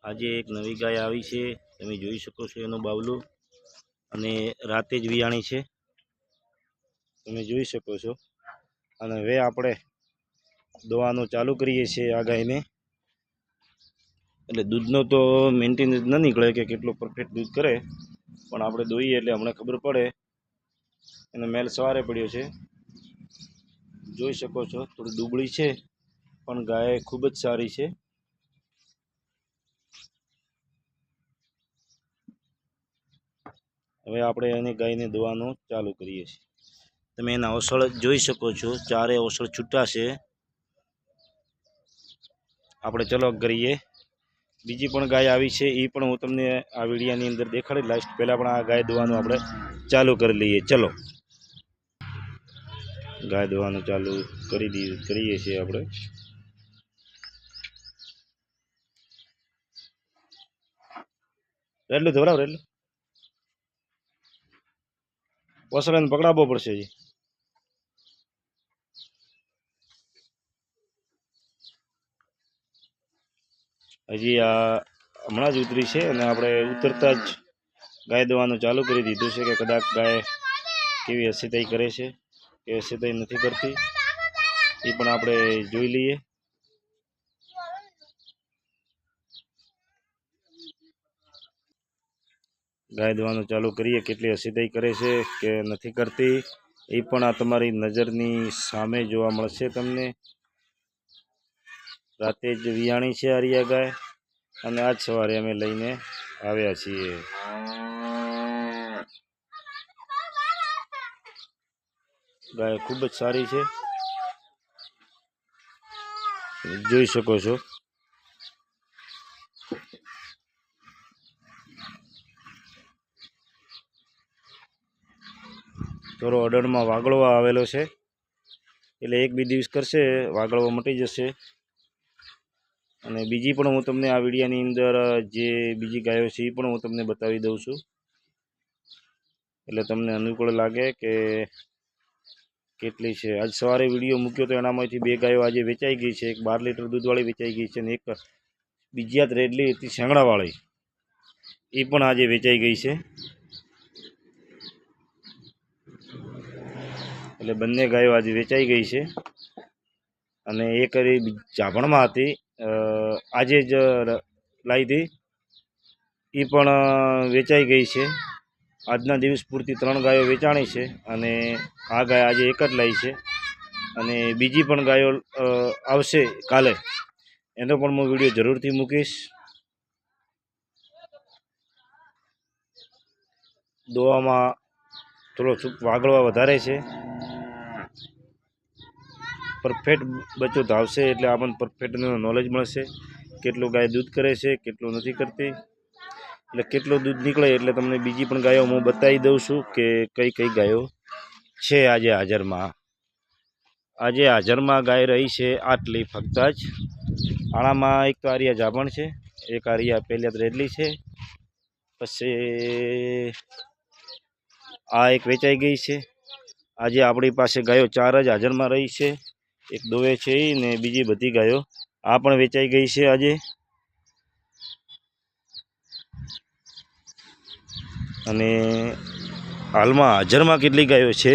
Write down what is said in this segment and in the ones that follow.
આજે એક નવી ગાય આવી છે, તમે જોઈ શકો છો એનું બાવલું, અને રાતે જ વિયાણી છે, તમે જોઈ શકો છો। અને હવે આપણે દોવાનું ચાલુ કરીએ છીએ આ ગાયને, એટલે દૂધનો તો મેન્ટેનન્સ ન નીકળે કે કેટલું પરફેક્ટ દૂધ કરે, પણ આપણે દોઈએ એટલે હમણાં ખબર પડે। એનો મેલ સવારે પડ્યો છે, જોઈ શકો છો, થોડી દુબળી છે પણ ગાય ખૂબ જ સારી છે। હવે આપણે એની ગાયને દોવાનું ચાલુ કરીએ છીએ। તમે એના ઓસળ જોઈ શકો છો, ચારે ઓસળ છૂટા છે। આપણે ચલો કરીએ। બીજી પણ ગાય આવી છે, એ પણ હું તમને આ વિડીયોની અંદર દેખાડી લાસ્ટ પહેલાં પણ આ ગાય દોવાનું આપણે ચાલુ કરી લઈએ। ચલો ગાય દોવાનું ચાલુ કરીએ છીએ આપણે। રેડલું ધોરાવ, રેડલું ઓસળાને પકડાવવો પડશે જી। હજી આ હમણાં જ ઉતરી છે, અને આપણે ઉતરતા જ ગાય દોવાનું ચાલુ કરી દીધું છે, કે કદાચ ગાય કેવી અસીતાઈ કરે છે કે અસીતાઈ નથી કરતી, એ પણ આપણે જોઈ લઈએ। ગાય દોવાનું ચાલુ કરીએ, કેટલી અસીતાઈ કરે છે કે નથી કરતી એ પણ આ તમારી નજરની સામે જોવા મળશે તમને। રાતે જ વિયાણી છે આરિયા ગાય, અને આજ સવારે અમે લઈને આવ્યા છીએ। ગાય ખૂબ જ સારી છે, જોઈ શકો છો। થોડો અડણમાં વાગળવા આવેલો છે, એટલે 1-2 દિવસ કરશે, વાગળવા મટી જશે। અને બીજી પણ હું તમને આ વિડીયોની અંદર જે બીજી ગાયો છે એ પણ હું તમને બતાવી દઉં છું, એટલે તમને અનુકૂળ લાગે કે કેટલી છે। આજ સવારે વિડીયો મૂક્યો તો એનામાંથી 2 ગાયો આજે વેચાઈ ગઈ છે, એક 12 લીટર દૂધવાળી વેચાઈ ગઈ છે, અને એક બીજી રેડલી હતી શેંગડાવાળી, એ પણ આજે વેચાઈ ગઈ છે। એટલે બંને ગાયો આજે વેચાઈ ગઈ છે, અને એક જાભણમાં હતી, આજે જ લાવી હતી, એ પણ વેચાઈ ગઈ છે। આજના દિવસ પૂરતી 3 ગાયો વેચાણી છે, અને આ ગાય આજે એક જ લાવી છે, અને બીજી પણ ગાયો આવશે કાલે, એનો પણ હું વિડીયો જરૂરથી મૂકીશ। દોવામાં થોડો વાગળવા વધારે છે, પરફેક્ટ બચ્ચો ધાવશે એટલે આપણને પરફેક્ટનું નોલેજ મળશે, કેટલું ગાય દૂધ કરે છે, કેટલું નથી કરતી, એટલે કેટલું દૂધ નીકળે એટલે તમને બીજી પણ ગાયો હું બતાવી દઉં છું કે કઈ કઈ ગાયો છે આજે હાજરમાં। આજે હાજરમાં ગાય રહી છે આટલી ફક્ત જ। આણામાં એક તો આરિયા જાભણ છે, એક આરિયા પહેલી રેડલી છે, પછી આ એક વેચાઈ ગઈ છે। આજે આપણી પાસે ગાયો 4 જ હાજરમાં રહી છે, એક દોવે છે ને બીજી બધી ગાયો આ પણ વેચાઈ ગઈ છે આજે। અને હાલમાં હાજરમાં કેટલી ગાયો છે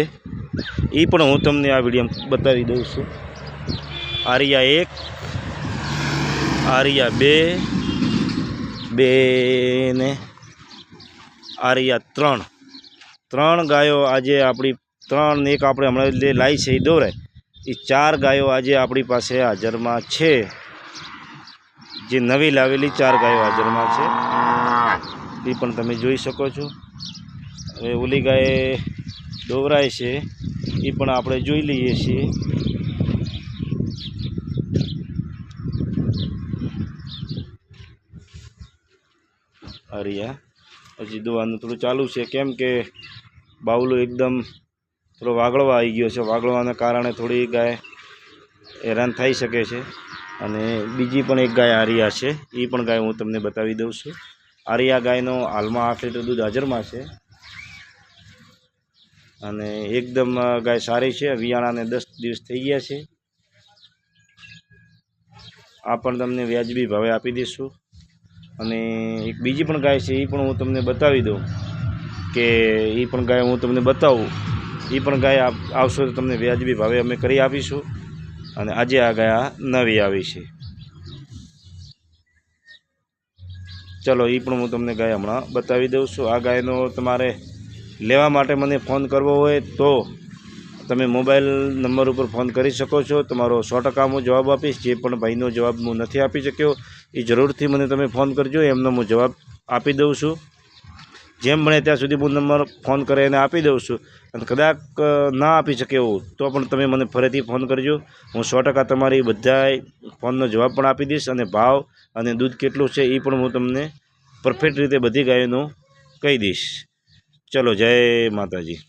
એ પણ હું તમને આ વિડીયોમાં બતાવી દઉં છું। આરિયા 1, આરિયા 2 ને આરિયા 3 ગાયો આજે આપણી 3 ને એક આપણે હમણાં જે લાવી છે એ દોરાય, એ 4 ગાયો આજે આપણી પાસે હાજરમાં છે, જે નવી લાવેલી 4 ગાયો હાજરમાં છે, એ પણ તમે જોઈ શકો છો। હવે ઓલી ગાય દોરાય છે એ પણ આપણે જોઈ લઈએ છીએ। આરિયા હજી દોવાનું થોડું ચાલુ છે, કેમ કે બાવલું એકદમ થોડો વાગળવા આવી ગયો છે, વાગળવાના કારણે થોડી ગાય હેરાન થઈ શકે છે। અને બીજી પણ એક ગાય આરિયા છે, એ પણ ગાય હું તમને બતાવી દઉં છું। આરિયા ગાયનો હાલમાં 8 લીટર દૂધ હાજરમાં છે, અને એકદમ ગાય સારી છે। વિયાણાને 10 દિવસ થઈ ગયા છે, આ પણ તમને વ્યાજબી ભાવે આપી દઈશું। અને એક બીજી પણ ગાય છે, એ પણ હું તમને બતાવી દઉં કે એ પણ ગાય હું તમને બતાવું. એ પણ ગાય આવશો તો તમને વ્યાજબી ભાવે અમે કરી આપીશું. અને આજે આ ગાય નવી આવી છે. ચલો એ પણ હું તમને ગાય હમણાં બતાવી દઉં છું. આ ગાયનો તમારે લેવા માટે મને ફોન કરવો હોય તો તમે મોબાઈલ નંબર ઉપર ફોન કરી શકો છો. તમારો 100% હું જવાબ આપીશ. જે પણ ભાઈનો જવાબ હું નથી આપી શક્યો એ જરૂરથી મને તમે ફોન કરજો, એમનો હું જવાબ આપી દઉં છું. જેમ બને ત્યાં સુધી હું નંબર ફોન કરે એને આપી દઉં છું. અને કદાચ ના આપી શકે એવું તો પણ તમે મને ફરીથી ફોન કરજો. હું 100% તમારી બધાય ફોનનો જવાબ પણ આપી દઈશ. અને ભાવ અને દૂધ કેટલું છે એ પણ હું તમને પરફેક્ટ રીતે બધી ગાયોનું કહી દઈશ. ચલો, જય માતાજી.